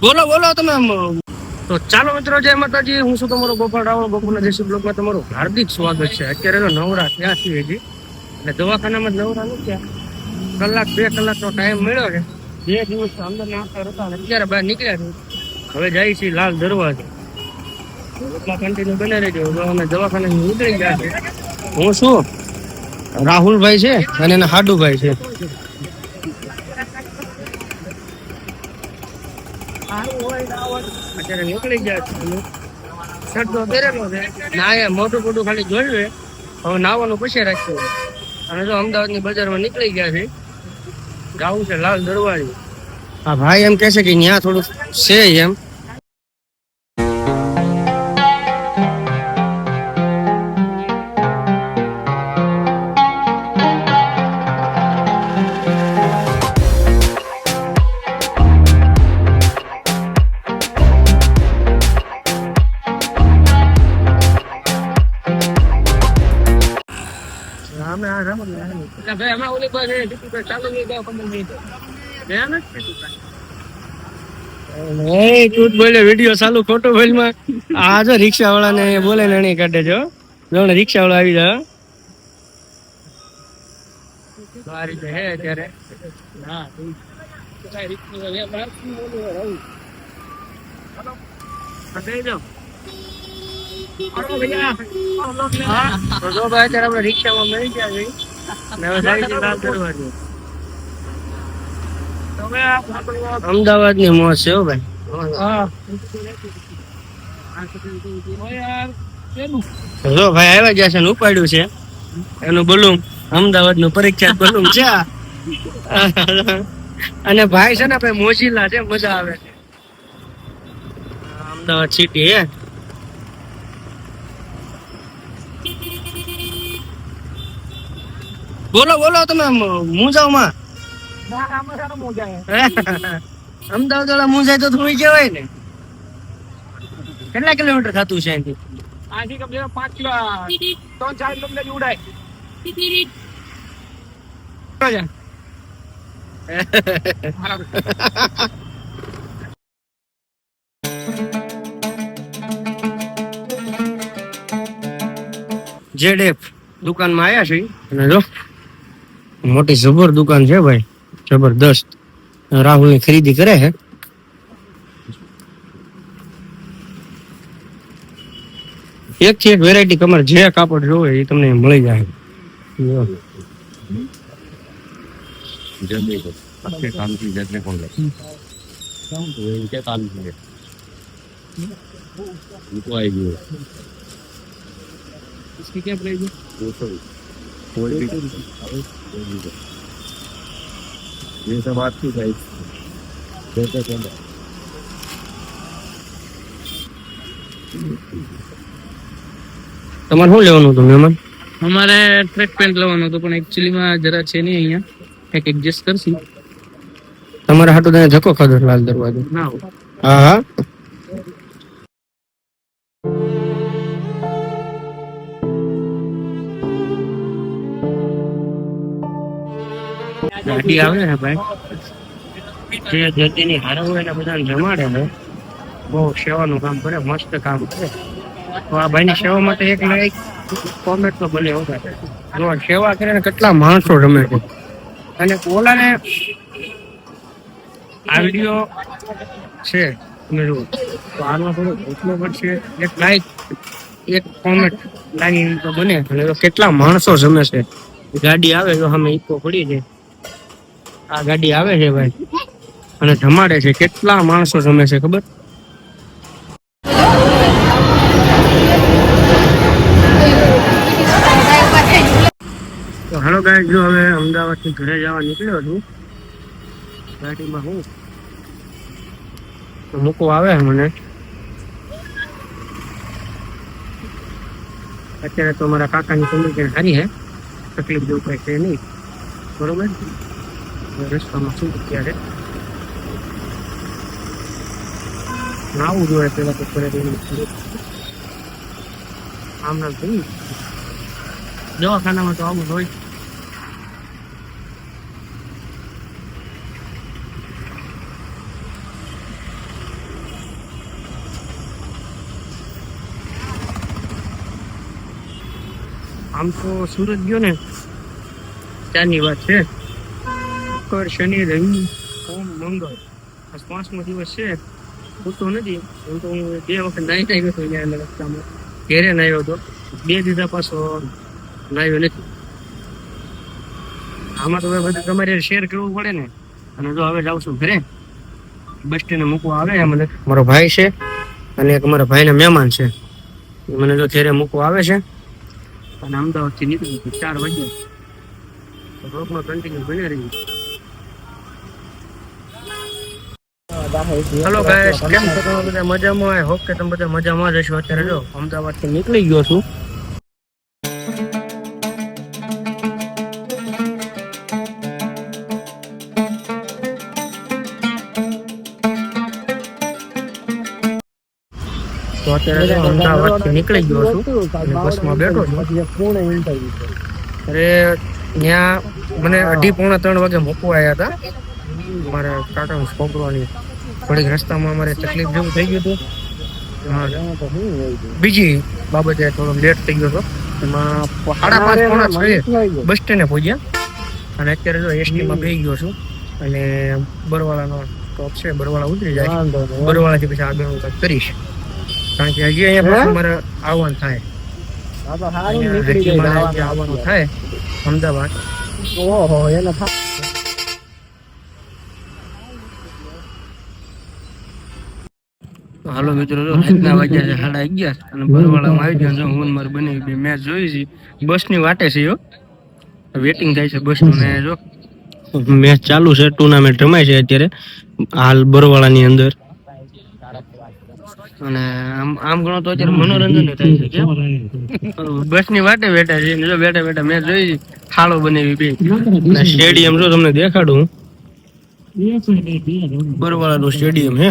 બોલો બોલો તમે. તો ચાલો મિત્રો, જય માતાજી. હું છું તમારો ગોપાલ રાવળ. ગોપાલના દેશી બ્લોગમાં તમારું હાર્દિક સ્વાગત છે. અત્યારે તો નવરા ત્યાં છીએ હજી, એટલે દવાખાનામાં જ નવરા નથી થયા. કલાક 2 કલાકનો ટાઈમ મળ્યો છે. 2 દિવસ અંદર આવતા હતા, અત્યારે બહાર નીકળ્યા છે. હવે જાય છે લાલ દરવાજો. કન્ટિન્યુ બને રહેજો. અમે દવાખાને નીકળી ગયા છે. હું શું, રાહુલભાઈ છે અને એના હાડુભાઈ છે. અત્યારે નીકળી ગયા છે. શર્ટ તો પહેરેલો છે, ના મોટું મોટું ખાલી જોયું. હવે નાવાનું પછી રાખ્યું. અને જો અમદાવાદની બજારમાં નીકળી ગયા છે. જવું છે લાલ દરવાજો. આ ભાઈ એમ કે છે કે ત્યાં થોડું છે એમ. વિડીયો ચાલુ ખોટો બોલમાં. આ જો રિક્ષા વાળા ને બોલે ને કાઢે જો. રિક્ષા વાળા આવી જાય અત્યારે. આપણે રિક્ષામાં મળી ગયા. અમદાવાદ ની મોજ છે ભાઈ. જો ભાઈ આવ્યા ગયા છે ને ઉપાડ્યું છે એનું બલૂમ. અમદાવાદ નું પરીક્ષા બલૂમ છે. અને ભાઈ છે ને ભાઈ મોજીલા છે, મજા આવે છે. અમદાવાદ સિટી હે. બોલો બોલો તમે મુંજાવમાં. અમદાવાદ વાળા મુંજાય તો થોડી કહેવાય ને. કેટલા કિલોમીટર થતું છે અહીંથી? 3-4 કિલોમીટર ઉડાય. જેડેફ દુકાનમાં આવ્યા છે અને જો મોટી જબર દુકાન છે ભાઈ, જબરદસ્ત. રાહુલ ની ખરીદી કરે છે. એક થી એક વેરાયટી, તમારે જે કાપડ જોવે એ તમને મળી જાય. इसकी क्या प्राइस है? 200. ये सब आपकी प्राइस તમારે શું લેવાનું હતું મહેમાન? અમારે ટ્રેક પેન્ટ લેવાનું હતું, પણ એકચ્યુઅલીમાં જરા છે નહીં અહીંયા, કંઈક એડજસ્ટ કરશું. તમારા હાટું તમે ધક્કો ખાધો લાલ દરવાજો? ના. હા હા. ગાડી આવે ને ભાઈ, જે જલ્દીની હારે હોય ને બધાને જમાડે ને. બહુ સેવાનું કામ કરે, મસ્ત કામ કરે. તો આ ભાઈની સેવા માટે એક ને એક કોમેન્ટ તો બને હોતા. જો સેવા કરે ને કેટલા માણસો રમે છે. અને ઓલાને આ વિડીયો છે તમે જુઓ તો આનો થોડો ઘટનો પડશે. એક લાઈક, એક કોમેન્ટ લાગી તો બને. અને કેટલા માણસો જમે છે. ગાડી આવે તો સામે ઈકો પડી જાય. આ ગાડી આવે છે ભાઈ અને જમાડે છે. કેટલા માણસો જમે છે ખબર? તો હાલો ગાઈસ, જો હવે અમદાવાદ થી ઘરે જવા નીકળ્યો છું. ગાડીમાં હું તો મૂકવા આવે મને. અત્યારે તો મારા કાકાની કમ્યુનિકેશન સારી છે, તકલીફ જેવું કઈ છે નહીં. બરોબર, રસ્તામાં શું અત્યારે નાવું જોઈએ પેલા તો કરે. આમ નામ થયું દવાખાનામાં તો આવું હોય. આમ તો સુરત ગયો ને ત્યાંની વાત છે. શુક્ર, શનિ, રવિ, સોમ, મંગળ આ 5મો દિવસ છે. પૂરતો નથી. હું તો 2 વખત નાઈ ગયો હતો અહીંયા રસ્તામાં. ઘેરે નાહ્યો હતો. 2 દીધા પાછો નાહ્યો નથી. આમાં તો હવે બધું તમારે શેર કરવું પડે ને. અને જો હવે જાઉં છું ઘરે. બસ સ્ટેન્ડ મૂકવા આવે મને મારો ભાઈ છે અને એક મારા ભાઈના મહેમાન છે. એ મને જો ઘરે મૂકવા આવે છે અને અમદાવાદથી નીકળી 4 વાગે. તો બ્લોગમાં કન્ટિન્યુ બની રહી. હેલો ગાઈસ, કેમ છો તમે બધા? મજામાં? આઈ હોપ કે તમે બધા મજામાં જ હશો. અત્યારે જો અમદાવાદથી નીકળી ગયો છું. તો અત્યારે અમદાવાદથી નીકળી ગયો છું અને બસમાં બેઠો છું. અરે ત્યાં મને 2:30-3 વાગે મૂકવા આવ્યા હતા. મારે કાકાનો છોકરોની થોડીક રસ્તામાં અમારે તકલીફ જેવું થઈ ગયું હતું. બીજી બાબતે થોડો લેટ થઈ ગયો હતો. એમાં 5:30-6 બસ સ્ટેન્ડે પહોંચ્યા અને અત્યારે જો એસટીમાં બેસી ગયો છું અને બરવાળાનો સ્ટોપ છે. બરવાળા ઉતરી જાય. બરવાળાથી પછી આગળ હું કંઈક કરીશ. કારણ કે હજી અહીંયા પછી મારે આવવાનું થાય. હજી મારે આવવાનું થાય અમદાવાદ. હાલો મિત્રો, રાતના વાગ્યા છે 11:30 અને બરવાળામાં આવી ગયો. હું મારે બની બે મેચ જોઈ છે. બસની વાટે છે. વેટિંગ થાય છે બસનું. ને જો મેચ ચાલુ છે. ટુર્નામેન્ટ રમાય છે અત્યારે હાલ બરવાળાની અંદર. અને આમ ગણો તો અત્યારે મનોરંજન થાય છે. બસની વાટે બેઠા છે. જો બેઠા બેઠા મેચ જોઈ ખાડો બનાવી બે. સ્ટેડિયમ જો તમને દેખાડું. બરવાળાનું સ્ટેડિયમ હે.